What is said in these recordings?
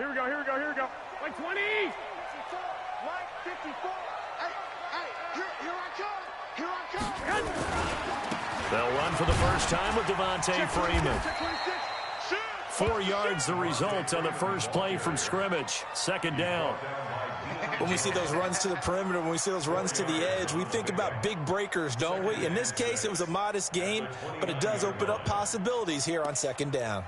Here we go, here we go, here we go. Like 20. Like 54. Hey, here I come. Here I come. They'll run for the first time with Devontae Freeman. 4 yards the result on the first play from scrimmage. Second down. When we see those runs to the perimeter, when we see those runs to the edge, we think about big breakers, don't we? In this case, it was a modest gain, but it does open up possibilities here on second down.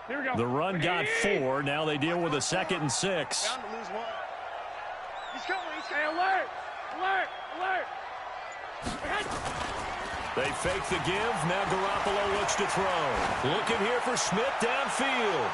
Here we go. The run got 4. Now they deal with a 2nd and 6. Bound to lose one. He's coming. Hey, alert! Alert! Alert! They fake the give. Now Garoppolo looks to throw. Looking here for Smith downfield.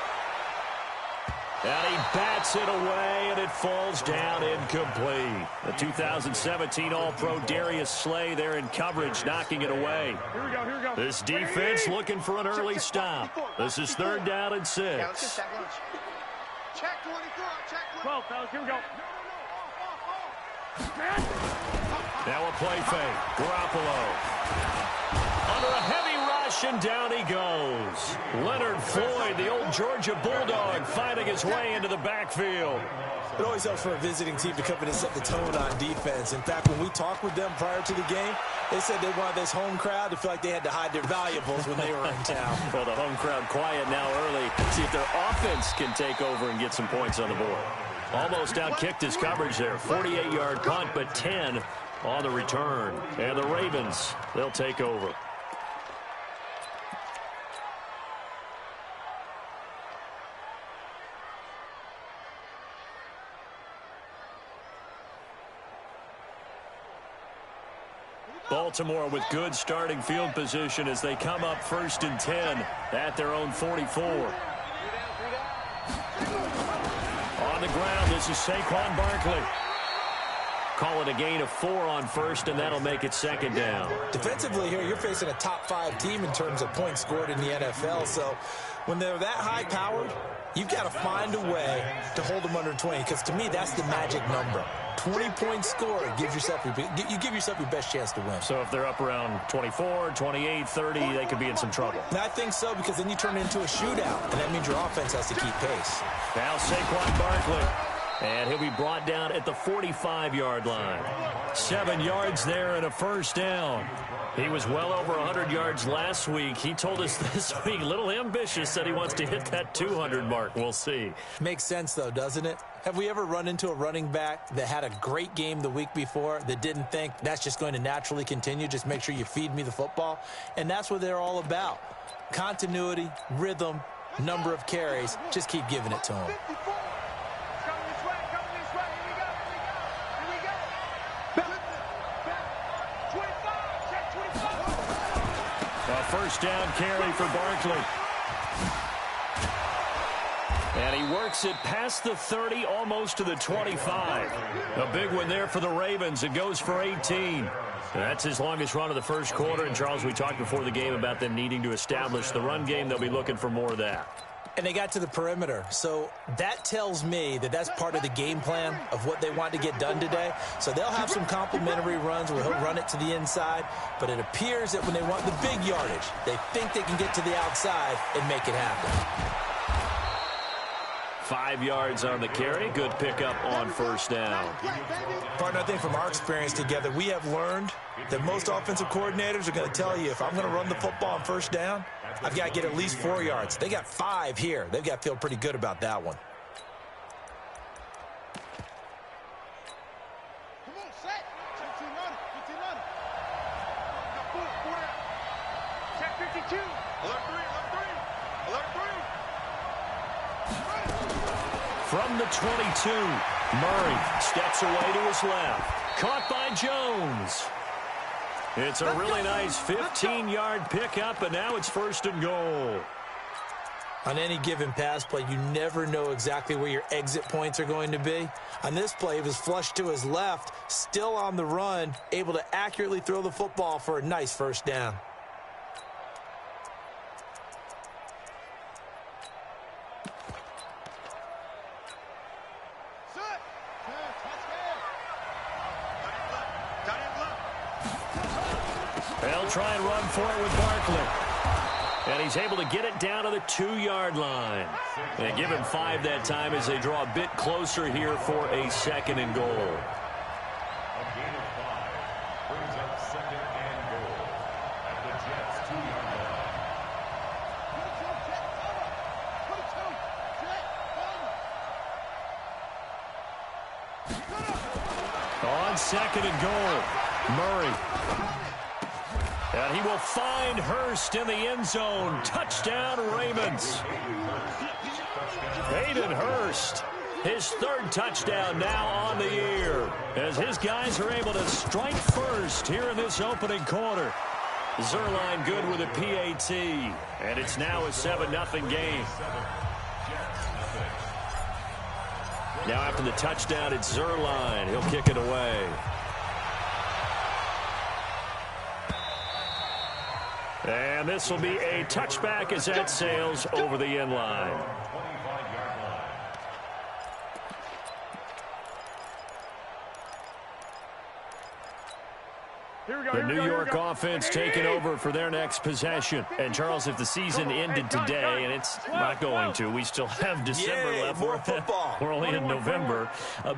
And he bats it away, and it falls down incomplete. The 2017 All-Pro Darius Slay there in coverage, knocking it away. Here we go, here we go. This defense looking for an early stop. This is 3rd down and 6. Yeah, let's get that lunch. Check 24. Check 12, fellas, here we go. Now a play fake. Garoppolo. Under a heavy rush, and down he goes. Leonard Floyd, the old Georgia Bulldog, finding his way into the backfield. It always helps for a visiting team to come in and set the tone on defense. In fact, when we talked with them prior to the game, they said they wanted this home crowd to feel like they had to hide their valuables when they were in town. Well, the home crowd quiet now early. See if their offense can take over and get some points on the board. Almost outkicked his coverage there. 48-yard punt, but 10 on the return. And the Ravens, they'll take over. Baltimore with good starting field position as they come up 1st and 10 at their own 44. On the ground, this is Saquon Barkley. Call it a gain of 4 on 1st, and that'll make it 2nd down. Defensively here, you're facing a top-5 team in terms of points scored in the NFL, so when they're that high-powered, you've got to find a way to hold them under 20, because to me, that's the magic number. 20-point score, you give yourself your best chance to win. So if they're up around 24, 28, 30, they could be in some trouble. And I think so, because then you turn it into a shootout, and that means your offense has to keep pace. Now Saquon Barkley. And he'll be brought down at the 45-yard line. 7 yards there and a 1st down. He was well over 100 yards last week. He told us this week, a little ambitious, said he wants to hit that 200 mark. We'll see. Makes sense, though, doesn't it? Have we ever run into a running back that had a great game the week before that didn't think that's just going to naturally continue? Just make sure you feed me the football. And that's what they're all about. Continuity, rhythm, number of carries. Just keep giving it to them. First down carry for Barkley. And he works it past the 30, almost to the 25. A big one there for the Ravens. It goes for 18. That's his longest run of the first quarter. And, Charles, we talked before the game about them needing to establish the run game. They'll be looking for more of that. And they got to the perimeter. So that tells me that that's part of the game plan of what they want to get done today. So they'll have some complimentary runs where he'll run it to the inside. But it appears that when they want the big yardage, they think they can get to the outside and make it happen. 5 yards on the carry. Good pickup on first down. Partner, I think from our experience together, we have learned that most offensive coordinators are going to tell you, if I'm going to run the football on first down, I've got to get at least 4 yards. They got 5 here. They've got to feel pretty good about that one. Come on, set. Check 52. Alert 3, alert 3. Alert 3. From the 22, Murray steps away to his left. Caught by Jones. It's a really nice 15-yard pickup, and now it's 1st and goal. On any given pass play, you never know exactly where your exit points are going to be. On this play, it was flushed to his left, still on the run, able to accurately throw the football for a nice first down. They'll try and run for it with Barkley. And he's able to get it down to the 2-yard line. They give him 5 that time as they draw a bit closer here for a 2nd and goal. A gain of 5 brings up 2nd and goal at the Jets' 2-yard line. On 2nd and goal, Murray. And he will find Hurst in the end zone. Touchdown, Ravens. Hayden Hurst, his 3rd touchdown now on the year, as his guys are able to strike first here in this opening quarter. Zerline good with a PAT, and it's now a 7-0 game. Now after the touchdown, it's Zerline. He'll kick it away. And this will be a touchback as that sails over the end line. The New York offense taking over for their next possession. And, Charles, if the season ended today, and it's not going to, we still have December left. More football. We're only in November.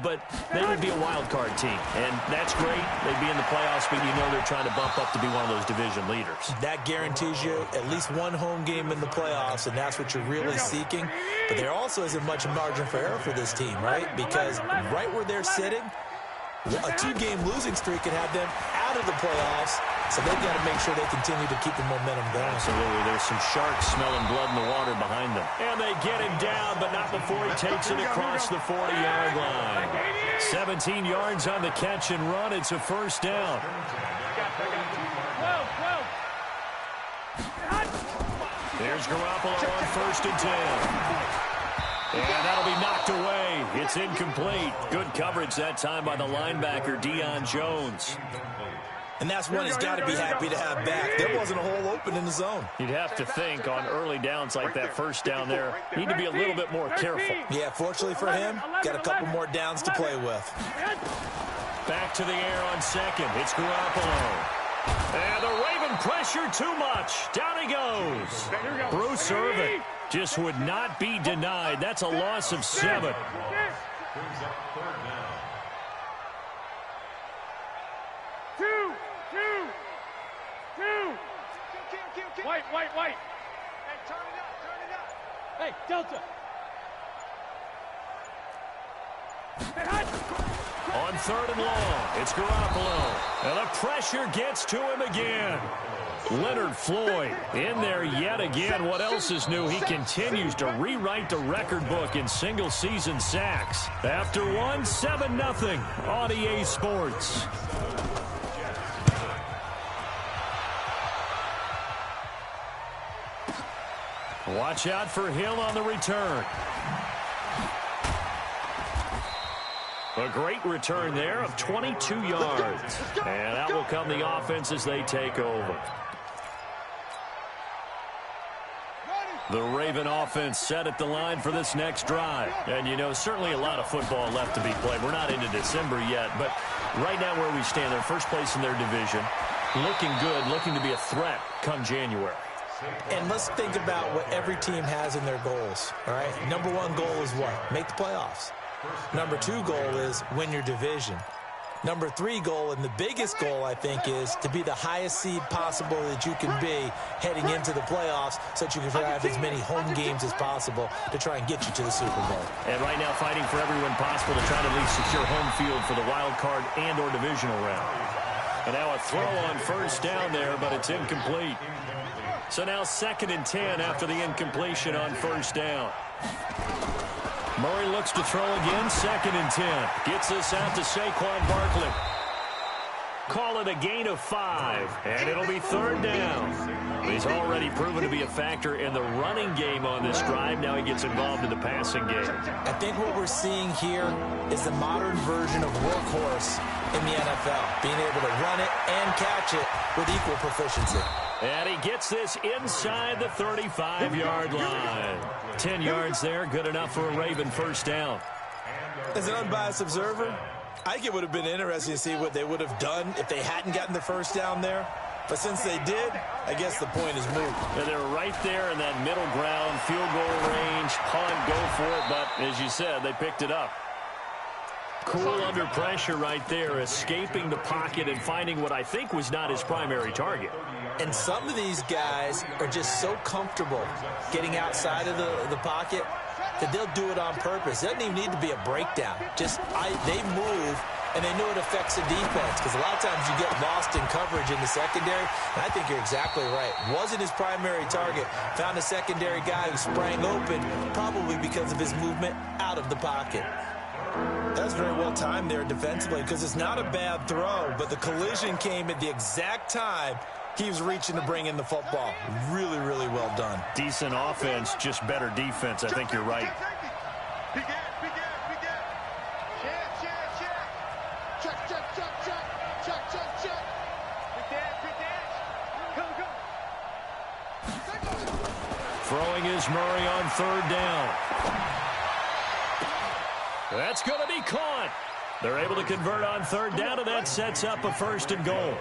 But they would be a wild card team. And that's great. They'd be in the playoffs, but you know they're trying to bump up to be one of those division leaders. That guarantees you at least one home game in the playoffs, and that's what you're really seeking. But there also isn't much margin for error for this team, right? Because right where they're sitting, a 2-game losing streak could have them out of the playoffs, so they've got to make sure they continue to keep the momentum going. Absolutely. There's some sharks smelling blood in the water behind them. And they get him down, but not before he takes it across the 40-yard line. 17 yards on the catch and run. It's a 1st down. There's Garoppolo on 1st and 10. And that'll be knocked away. It's incomplete. Good coverage that time by the linebacker, Deion Jones. And that's one he's got to be happy to have back. There wasn't a hole open in the zone. You'd have to think on early downs like that 1st down there, need to be a little bit more careful. Yeah, fortunately for him, got a couple more downs to play with. Back to the air on 2nd. It's Garoppolo. And the Raven pressure too much. Down he goes. Bruce Irvin just would not be denied. That's a loss of 7. Brings up 3rd down. 2. White. Hey, turn it up. Hey, Delta. On 3rd and long, it's Garoppolo. And the pressure gets to him again. Leonard Floyd in there yet again. What else is new? He continues to rewrite the record book in single-season sacks. After 7-0 on EA Sports. Watch out for Hill on the return. A great return there of 22 yards. And out will come the offense as they take over. The Raven offense set at the line for this next drive. And, you know, certainly a lot of football left to be played. We're not into December yet, but right now where we stand, they're first place in their division. Looking good, looking to be a threat come January. And let's think about what every team has in their goals, all right? Number 1 goal is what? Make the playoffs. Number 2 goal is win your division. Number 3 goal, and the biggest goal, I think, is to be the highest seed possible that you can be heading into the playoffs so that you can have as many home games as possible to try and get you to the Super Bowl. And right now fighting for everyone possible to try to at least secure home field for the wild card and or divisional round. And now a throw on 1st down there, but it's incomplete. So now 2nd and 10 after the incompletion on 1st down. Murray looks to throw again, 2nd and 10. Gets this out to Saquon Barkley. Call it a gain of 5, and it'll be 3rd down. He's already proven to be a factor in the running game on this drive. Now he gets involved in the passing game. I think what we're seeing here is the modern version of workhorse in the NFL, being able to run it and catch it with equal proficiency. And he gets this inside the 35-yard line. 10 yards there, good enough for a Raven 1st down. As an unbiased observer, I think it would have been interesting to see what they would have done if they hadn't gotten the 1st down there. But since they did, I guess the point is moot. Yeah, they were right there in that middle ground, field goal range, punt, go for it. But as you said, they picked it up. Cool under pressure right there, escaping the pocket and finding what I think was not his primary target. And some of these guys are just so comfortable getting outside of the pocket that they'll do it on purpose. It doesn't even need to be a breakdown. They move, and they know it affects the defense, because a lot of times you get lost in coverage in the secondary. And I think you're exactly right. Wasn't his primary target. Found a secondary guy who sprang open, probably because of his movement out of the pocket. That's very well timed there defensively, because it's not a bad throw, but the collision came at the exact time he was reaching to bring in the football. Really, really well done. Decent offense, just better defense. I think you're right. Throwing is Murray on third down. That's going to be caught. They're able to convert on third down, and that sets up a first and goal.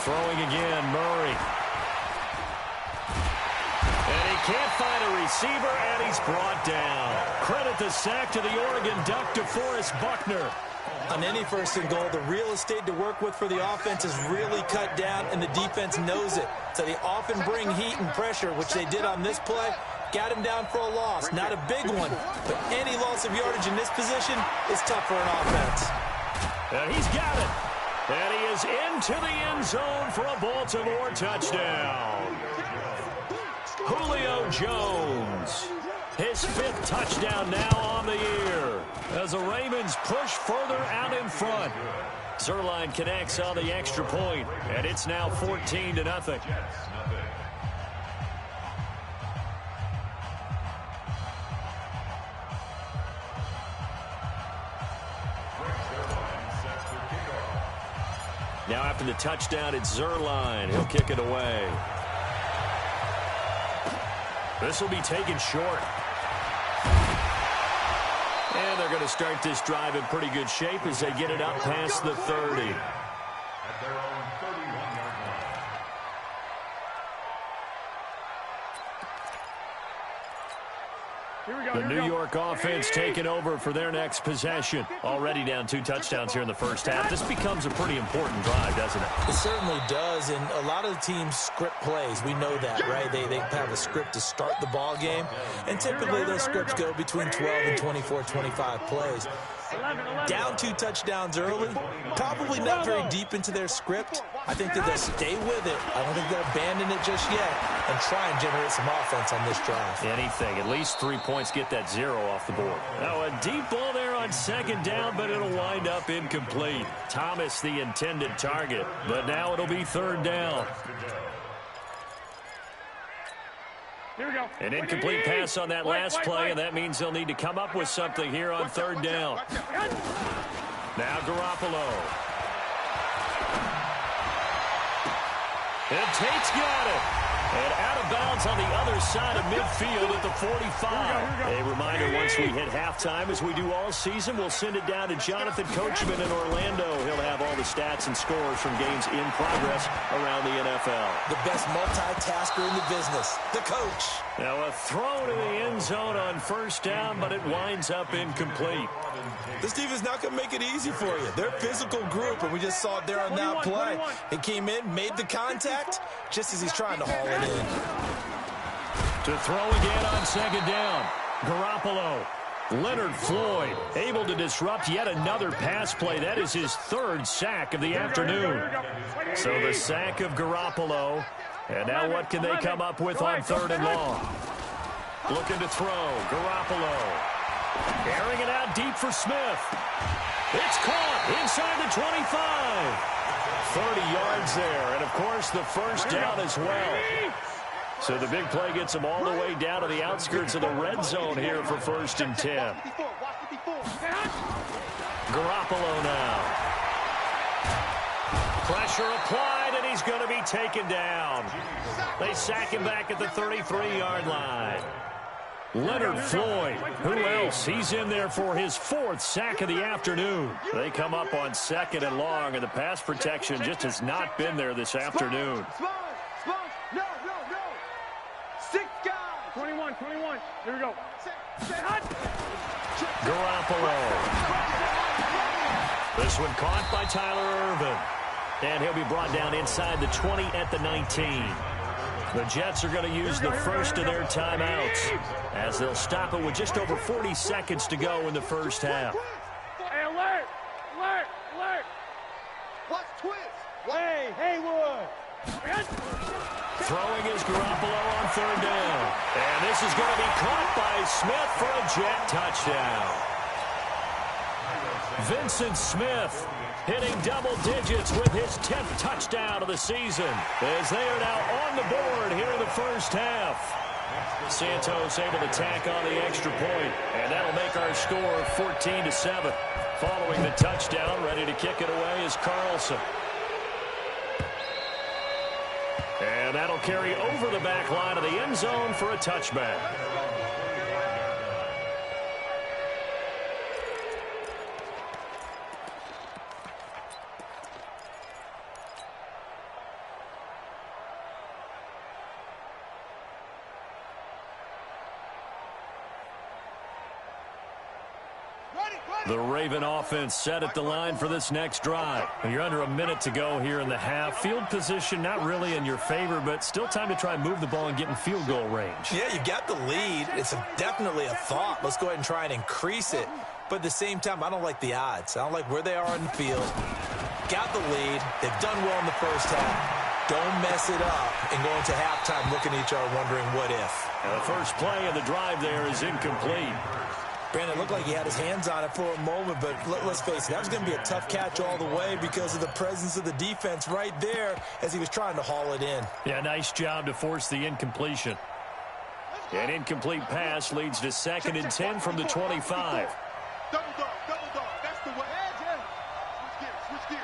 Throwing again, Murray. And he can't find a receiver, and he's brought down. Credit the sack to the Oregon Duck, DeForest Buckner. On any first and goal, the real estate to work with for the offense is really cut down, and the defense knows it. So they often bring heat and pressure, which they did on this play. Got him down for a loss. Not a big one, but any loss of yardage in this position is tough for an offense. And he's got it. And he is into the end zone for a Baltimore touchdown. Julio Jones. His fifth touchdown now on the year as the Ravens push further out in front. Zerline connects on the extra point, and it's now 14-0. Now after the touchdown, it's Zerline. He'll kick it away. This will be taken short. And they're going to start this drive in pretty good shape as they get it up past the 30. At their own 31-yard line. The New York offense taking over for their next possession. Already down 2 touchdowns here in the first half. This becomes a pretty important drive, doesn't it? It certainly does, and a lot of the teams script plays. We know that, right? They have a script to start the ball game, and typically those scripts go between 12 and 24, 25 plays. Down 2 touchdowns early, probably not very deep into their script. I think that they'll stay with it. I don't think they'll abandon it just yet and try and generate some offense on this drive. Anything. At least 3 points, get that 0 off the board. Now a deep ball there on second down, but it'll wind up incomplete. Thomas the intended target, but now it'll be third down. Here we go. An incomplete pass on that last play, and that means they'll need to come up with something here on third down. Now Garoppolo. And Tate's got it. And out of bounds on the other side of midfield at the 45. A reminder, once we hit halftime, as we do all season, we'll send it down to Jonathan Coachman in Orlando. He'll have all the stats and scores from games in progress around the NFL. The best multitasker in the business, the coach. Now a throw to the end zone on first down, but it winds up incomplete. This defense not going to make it easy for you. They're a physical group, and we just saw it there on that play. It came in, made the contact, just as he's trying to haul it in. To throw again on second down. Garoppolo. Leonard Floyd able to disrupt yet another pass play. That is his 3rd sack of the afternoon. So the sack of Garoppolo. And now what can they come up with on 3rd and long? Looking to throw. Garoppolo. Airing it out deep for Smith. It's caught inside the 25. 30 yards there. And, of course, the first down as well. So the big play gets them all the way down to the outskirts of the red zone here for 1st and 10. Garoppolo now. Pressure applied, and he's going to be taken down. They sack him back at the 33-yard line. Leonard Floyd. Who else? He's in there for his 4th sack of the afternoon. They come up on 2nd and long, and the pass protection just has not been there this afternoon. No. 6 guys. 21. Here we go. Garoppolo. This one caught by Tyler Ervin. And he'll be brought down inside the 20 at the 19. The Jets are going to use the first of their timeouts as they'll stop it with just over 40 seconds to go in the first half. Hey, alert! Watch twist! Hey, Haywood! Throwing is Garoppolo on 3rd down. And this is going to be caught by Smith for a Jet touchdown. Vincent Smith hitting double digits with his 10th touchdown of the season as they are now on the board here in the first half. Santos able to tack on the extra point, and that'll make our score 14-7. Following the touchdown, ready to kick it away is Carlson. And that'll carry over the back line of the end zone for a touchback. The Raven offense set at the line for this next drive. You're under a minute to go here in the half. Field position not really in your favor, but still time to try and move the ball and get in field goal range. Yeah, you got the lead. It's definitely a thought. Let's go ahead and try and increase it. But at the same time, I don't like the odds. I don't like where they are in the field. Got the lead. They've done well in the first half. Don't mess it up and go into halftime looking at each other wondering what if. The first play of the drive there is incomplete. Brandon, it looked like he had his hands on it for a moment, but let's face it, that was going to be a tough catch all the way because of the presence of the defense right there as he was trying to haul it in. Yeah, nice job to force the incompletion. An incomplete pass leads to 2nd and 10 from the 25. Double dog, that's the way. Switch gears.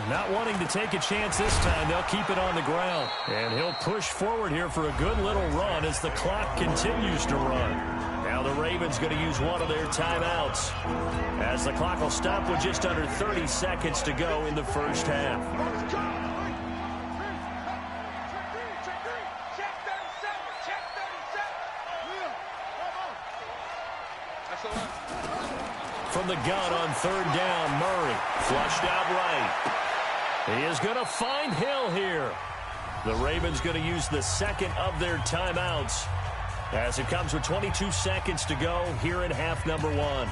Not wanting to take a chance this time, they'll keep it on the ground. And he'll push forward here for a good little run as the clock continues to run. Now the Ravens going to use one of their timeouts as the clock will stop with just under 30 seconds to go in the first half. From the gun on 3rd down, Murray flushed out right. He is going to find Hill here. The Ravens going to use the 2nd of their timeouts as it comes with 22 seconds to go here in half number 1.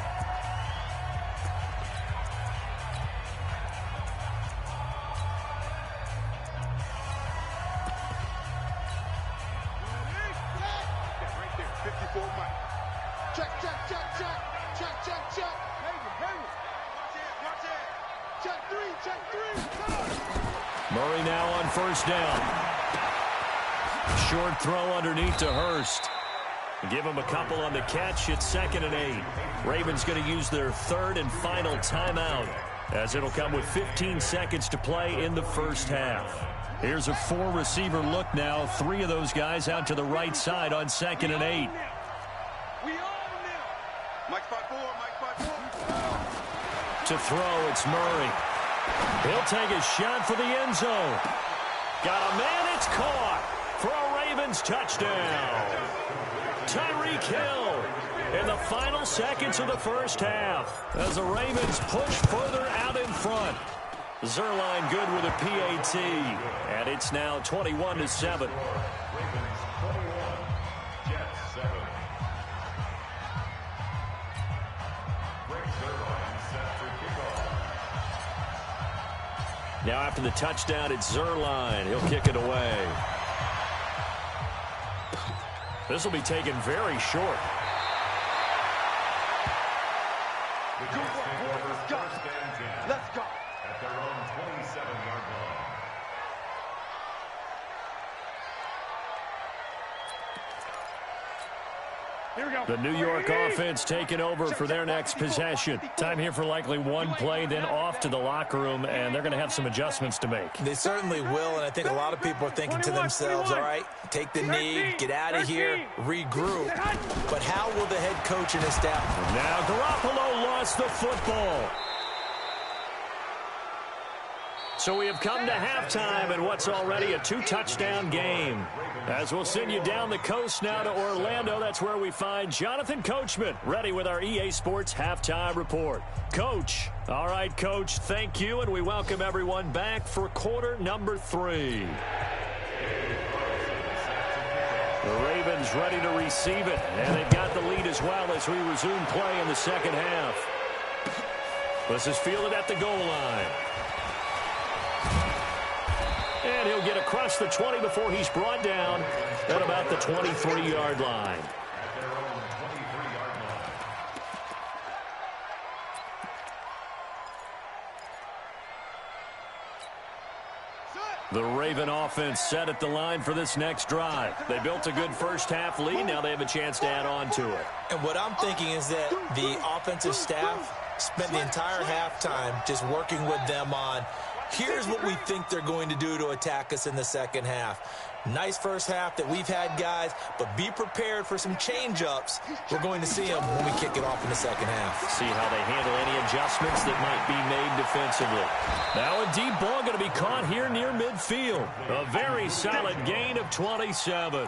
Murray now on 1st down. Short throw underneath to Hurst. Give him a couple on the catch. It's 2nd and 8. Ravens going to use their 3rd and final timeout as it'll come with 15 seconds to play in the first half. Here's a 4-receiver look now. 3 of those guys out to the right side on 2nd and 8. To throw, it's Murray. He'll take a shot for the end zone. Got a man, it's caught for a Ravens touchdown. Tyreek Hill in the final seconds of the first half as the Ravens push further out in front. Zerline good with a PAT, and it's now 21-7. Now after the touchdown, it's Zerline. He'll kick it away. This will be taken very short. Let's go. At their own 27-yard line. Here we go. The New York offense taking over for their next possession. Time here for likely one play, then off to the locker room, and they're going to have some adjustments to make. They certainly will, and I think a lot of people are thinking to themselves, all right, take the knee, get out of here, regroup. But how will the head coach and his staff? Now Garoppolo lost the football. So we have come to halftime in what's already a 2-touchdown game. As we'll send you down the coast now to Orlando, that's where we find Jonathan Coachman ready with our EA Sports Halftime Report. Coach. All right, Coach, thank you, and we welcome everyone back for quarter number 3. The Ravens ready to receive it, and they've got the lead as well as we resume play in the second half. This is fielded at the goal line. And he'll get across the 20 before he's brought down at about the 23-yard line. The Raven offense set at the line for this next drive. They built a good first-half lead. Now they have a chance to add on to it. And what I'm thinking is that the offensive staff spent the entire halftime just working with them on, here's what we think they're going to do to attack us in the second half. Nice first half that we've had, guys, but be prepared for some change-ups. We're going to see them when we kick it off in the second half. See how they handle any adjustments that might be made defensively. Now a deep ball going to be caught here near midfield. A very solid gain of 27.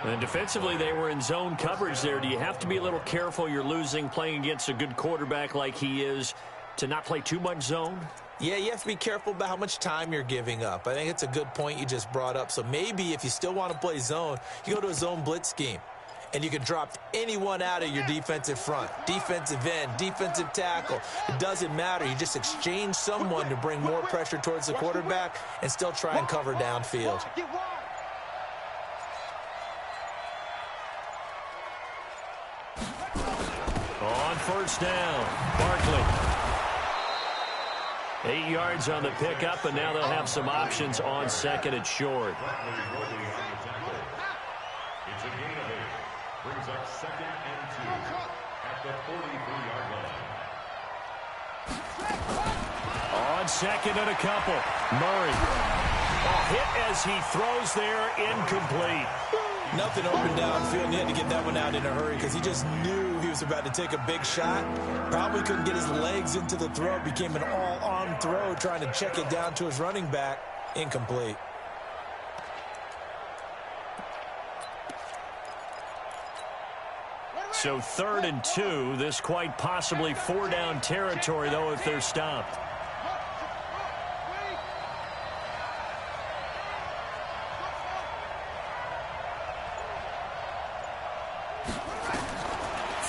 And defensively, they were in zone coverage there. Do you have to be a little careful? You're losing playing against a good quarterback like he is to not play too much zone? Yeah, you have to be careful about how much time you're giving up. I think it's a good point you just brought up. So maybe if you still want to play zone, you go to a zone blitz scheme. And you can drop anyone out of your defensive front. Defensive end, defensive tackle. It doesn't matter. You just exchange someone to bring more pressure towards the quarterback and still try and cover downfield. On first down, Barkley. 8 yards on the pickup, and now they'll have some options on second and short. It's a gain of 8. Brings up second and 2 at the 43-yard line. On second and a couple, Murray. A hit as he throws there, incomplete. Nothing open downfield, and he had to get that one out in a hurry because he just knew he was about to take a big shot. Probably couldn't get his legs into the throw. Became an all-arm throw, trying to check it down to his running back. Incomplete. So 3rd and 2. This quite possibly 4-down territory, though, if they're stopped.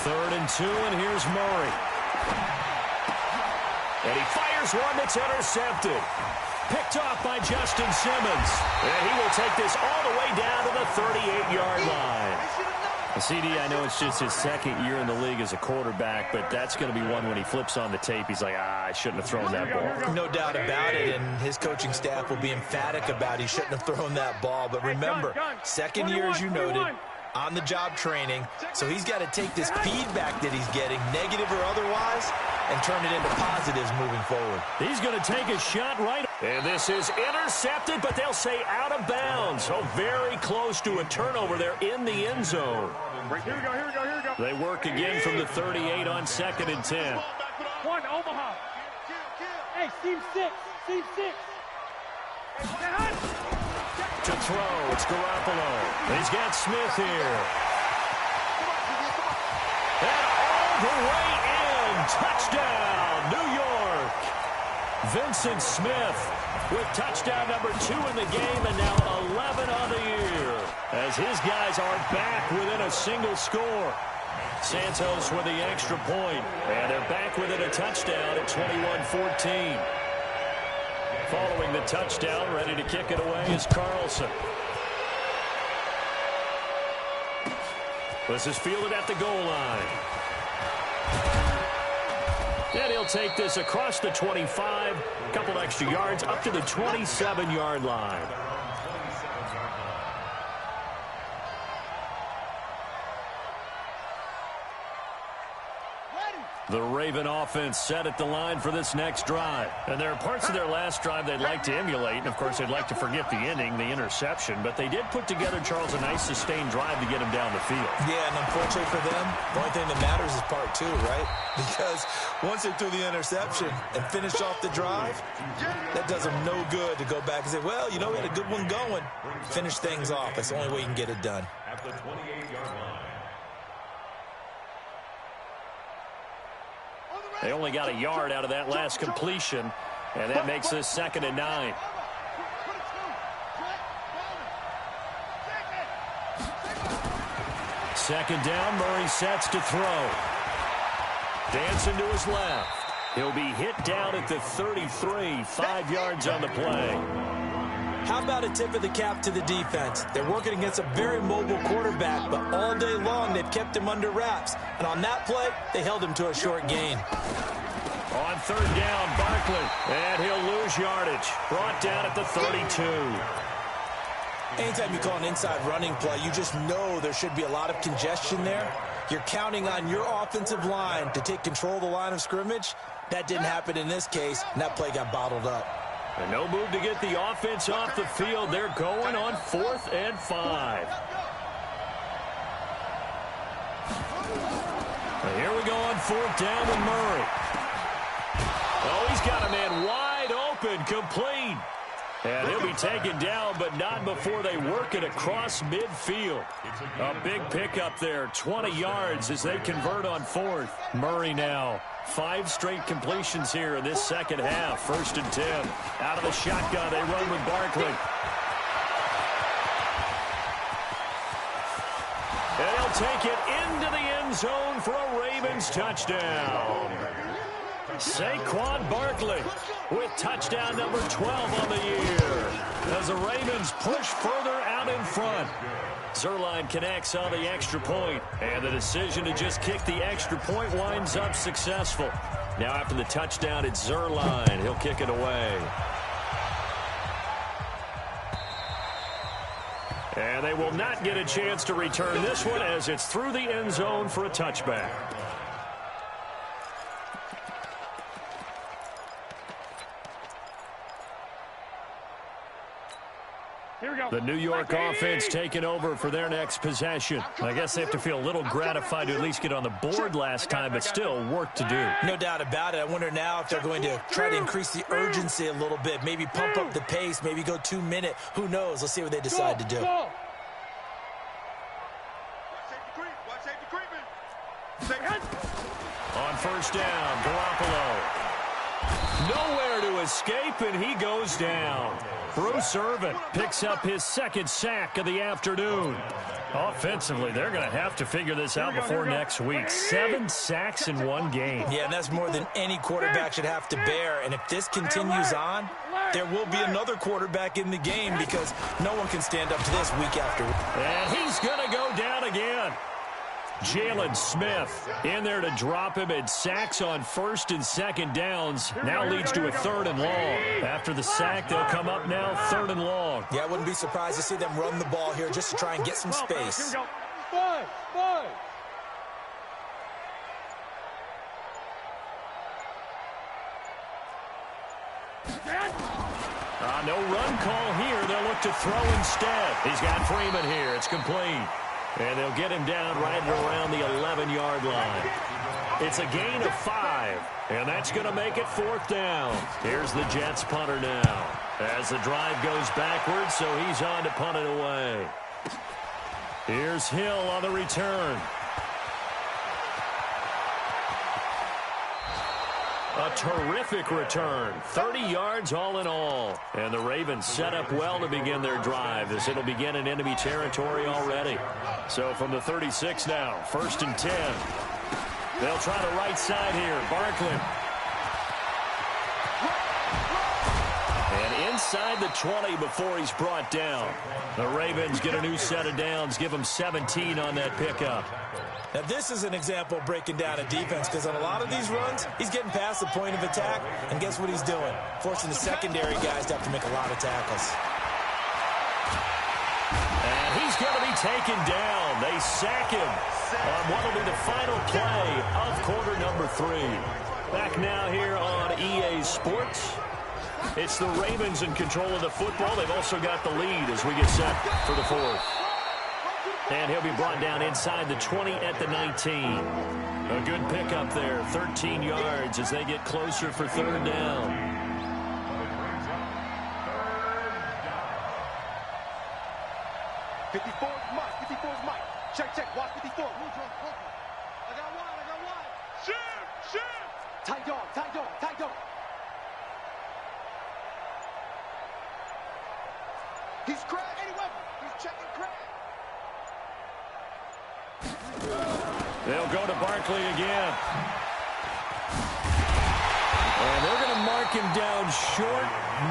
Third and 2, and here's Murray. And he fires one that's intercepted. Picked off by Justin Simmons. And he will take this all the way down to the 38-yard line. CD, I know it's just his second year in the league as a quarterback, but that's going to be one when he flips on the tape. He's like, I shouldn't have thrown that ball. No doubt about it, and his coaching staff will be emphatic about he shouldn't have thrown that ball. But remember, second year, as you noted, on-the-job training, so he's got to take this feedback that he's getting, negative or otherwise, and turn it into positives moving forward. He's going to take a shot right. And this is intercepted, but they'll say out of bounds. So very close to a turnover there in the end zone. Here we go. They work again from the 38 on 2nd and 10. One, Omaha. Hey, Team 6. To throw, it's Garoppolo. He's got Smith here. And all the way in. Touchdown, New York. Vincent Smith with touchdown number 2 in the game, and now 11 on the year. As his guys are back within a single score. Santos with the extra point, and they're back within a touchdown at 21-14. Following the touchdown, ready to kick it away is Carlson. This is fielded at the goal line. And he'll take this across the 25, a couple extra yards, up to the 27-yard line. The Raven offense set at the line for this next drive. And there are parts of their last drive they'd like to emulate. And, of course, they'd like to forget the ending, the interception. But they did put together, Charles, a nice sustained drive to get him down the field. Yeah, and unfortunately for them, the only thing that matters is part two, right? Because once they threw the interception and finished off the drive, that does them no good to go back and say, well, you know, we had a good one going. Finish things off. That's the only way you can get it done. At the 28-yard line. They only got a yard out of that last completion, and that makes this 2nd and 9. Second down, Murray sets to throw. Dancing to his left. He'll be hit down at the 33, 5 yards on the play. How about a tip of the cap to the defense? They're working against a very mobile quarterback, but all day long they've kept him under wraps. And on that play, they held him to a short gain. On 3rd down, Barkley, and he'll lose yardage. Brought down at the 32. Anytime you call an inside running play, you just know there should be a lot of congestion there. You're counting on your offensive line to take control of the line of scrimmage. That didn't happen in this case, and that play got bottled up. And no move to get the offense off the field. They're going on 4th and 5. And here we go on 4th down with Murray. Oh, he's got a man wide open, complete. And he'll be taken down, but not before they work it across midfield. A big pickup there, 20 yards as they convert on 4th. Murray now. 5 straight completions here in this second half. 1st and 10. Out of the shotgun, they run with Barkley. And he'll take it into the end zone for a Ravens touchdown. Saquon Barkley with touchdown number 12 on the year. As the Ravens push further out in front. Zuerlein connects on the extra point, and the decision to just kick the extra point winds up successful. Now after the touchdown, it's Zuerlein. He'll kick it away. And they will not get a chance to return this one as it's through the end zone for a touchback. The New York offense taking over for their next possession. I guess they have to feel a little gratified to at least get on the board last time, but still work to do. No doubt about it. I wonder now if they're going to try to increase the urgency a little bit, maybe pump up the pace, maybe go 2 minute. Who knows? Let's see what they decide to do. On 1st down, Garoppolo. Nowhere to escape, and he goes down. Bruce Irvin picks up his 2nd sack of the afternoon. Offensively, they're going to have to figure this out before next week. 7 sacks in 1 game. Yeah, and that's more than any quarterback should have to bear. And if this continues on, there will be another quarterback in the game because no one can stand up to this week after week. And he's going to go down again. Jalen Smith in there to drop him, and sacks on 1st and 2nd downs. Now leads to a 3rd and long. After the sack, they'll come up now 3rd and long. Yeah, I wouldn't be surprised to see them run the ball here just to try and get some space. Here we go. 5. No run call here. They'll look to throw instead. He's got Freeman here. It's complete. And they'll get him down right around the 11-yard line. It's a gain of 5, and that's going to make it 4th down. Here's the Jets punter now. As the drive goes backwards, so he's on to punt it away. Here's Hill on the return. A terrific return. 30 yards all in all. And the Ravens set up well to begin their drive as it'll begin in enemy territory already. So from the 36 now, 1st and 10. They'll try the right side here. Barkley. And inside the 20 before he's brought down. The Ravens get a new set of downs, give them 17 on that pickup. Now, this is an example of breaking down a defense because on a lot of these runs, he's getting past the point of attack, and guess what he's doing? Forcing the secondary guys to have to make a lot of tackles. And he's going to be taken down. They sack him on what will be the final play of quarter number 3. Back now here on EA Sports. It's the Ravens in control of the football. They've also got the lead as we get set for the 4th. And he'll be brought down inside the 20 at the 19. A good pickup there, 13 yards as they get closer for 3rd down. 54's Mike. 54's Mike. Check. Watch 54. I got one. Shoot. Tight dog. He's Craig. Anyway, he's checking Craig. They'll go to Barkley again. And they're going to mark him down short,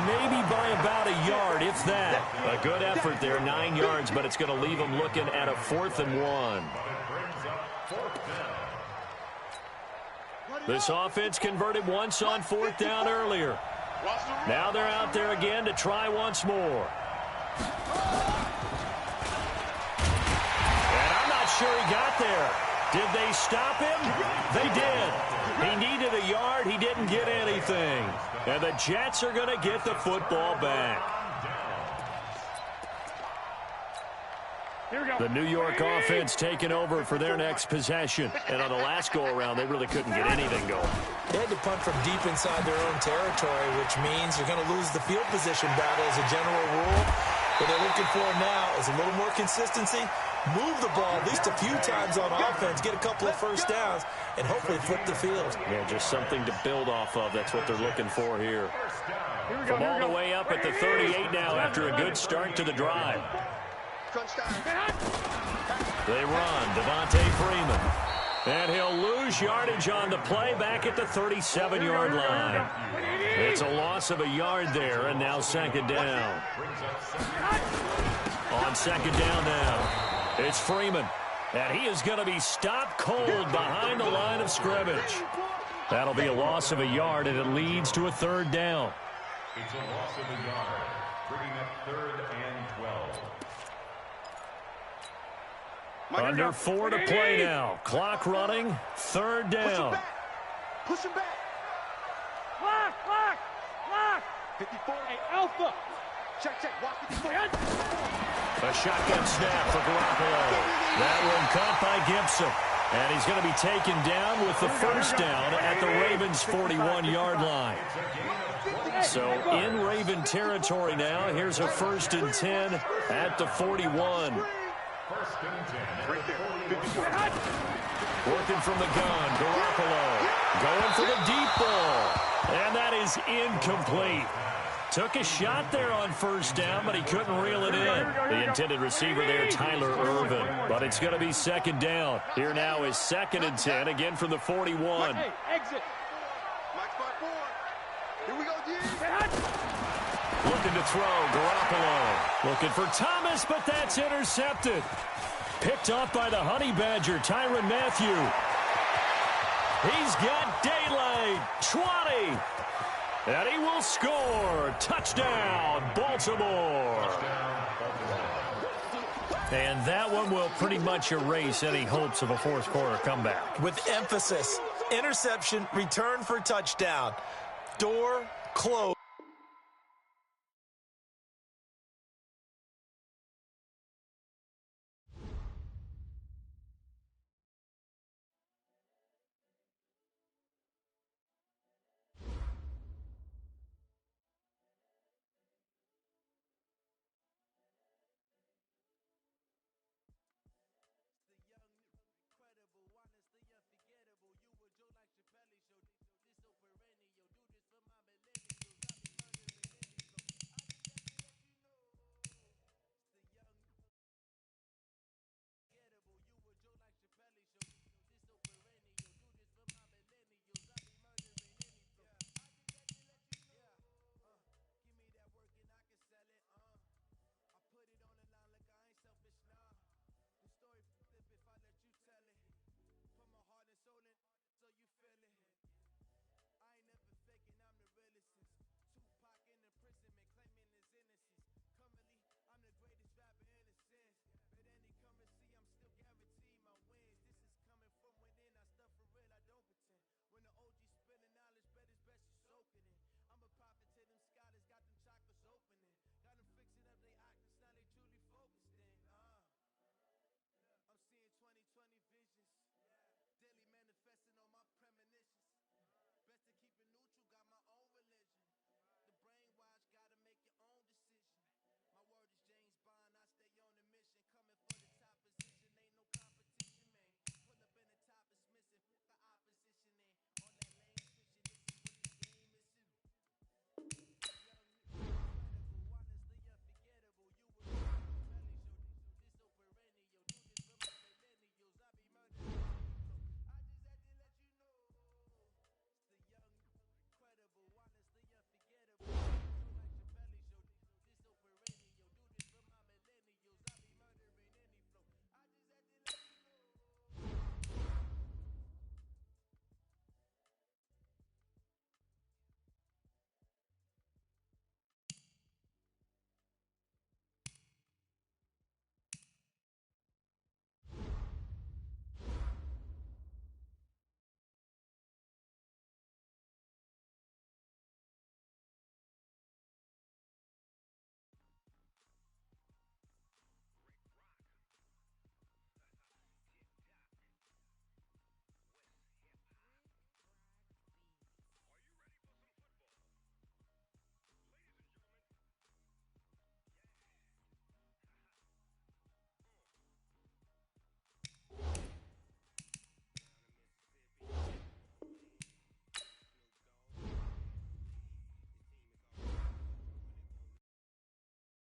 maybe by about a yard, if that. A good effort there, 9 yards, but it's going to leave them looking at a 4th and 1. This offense converted once on 4th down earlier. Now they're out there again to try once more. And I'm not sure he got there. Did they stop him? They did. He needed a yard. He didn't get anything. And the Jets are going to get the football back. The New York offense taking over for their next possession. And on the last go-around, they really couldn't get anything going. They had to punt from deep inside their own territory, which means you're going to lose the field position battle as a general rule. What they're looking for now is a little more consistency, move the ball at least a few times on offense, get a couple of first downs, and hopefully flip the field. Yeah, just something to build off of. That's what they're looking for here. From all the way up at the 38 now after a good start to the drive. They run. Devontae Freeman. And he'll lose yardage on the play back at the 37-yard line. It's a loss of a yard there, and now 2nd down. On 2nd down now, it's Freeman. And he is going to be stopped cold behind the line of scrimmage. That'll be a loss of a yard, and it leads to a 3rd down. It's a loss of a yard, bringing up 3rd and 12. Under 4 to play now. Clock running. 3rd down. Push him back. Lock. 54. Hey, Alpha. Check. Watch 54. A shotgun snap for Garoppolo. That one caught by Gibson. And he's going to be taken down with the 1st down at the Ravens' 41-yard line. So in Raven territory now. Here's a 1st and 10 at the 41. Working from the gun, Garoppolo going for the deep ball. And that is incomplete. Took a shot there on 1st down, but he couldn't reel it in. The intended receiver there, Tyler Irvin. But it's going to be 2nd down. Here now is 2nd and 10, again from the 41. Hey, exit. Mike spot 4. Here we go, G. Looking to throw, Garoppolo. Looking for Thomas, but that's intercepted. Picked off by the Honey Badger, Tyrann Mathieu. He's got daylight, 20. And he will score. Touchdown, Baltimore. And that one will pretty much erase any hopes of a 4th quarter comeback. With emphasis, interception, return for touchdown. Door closed.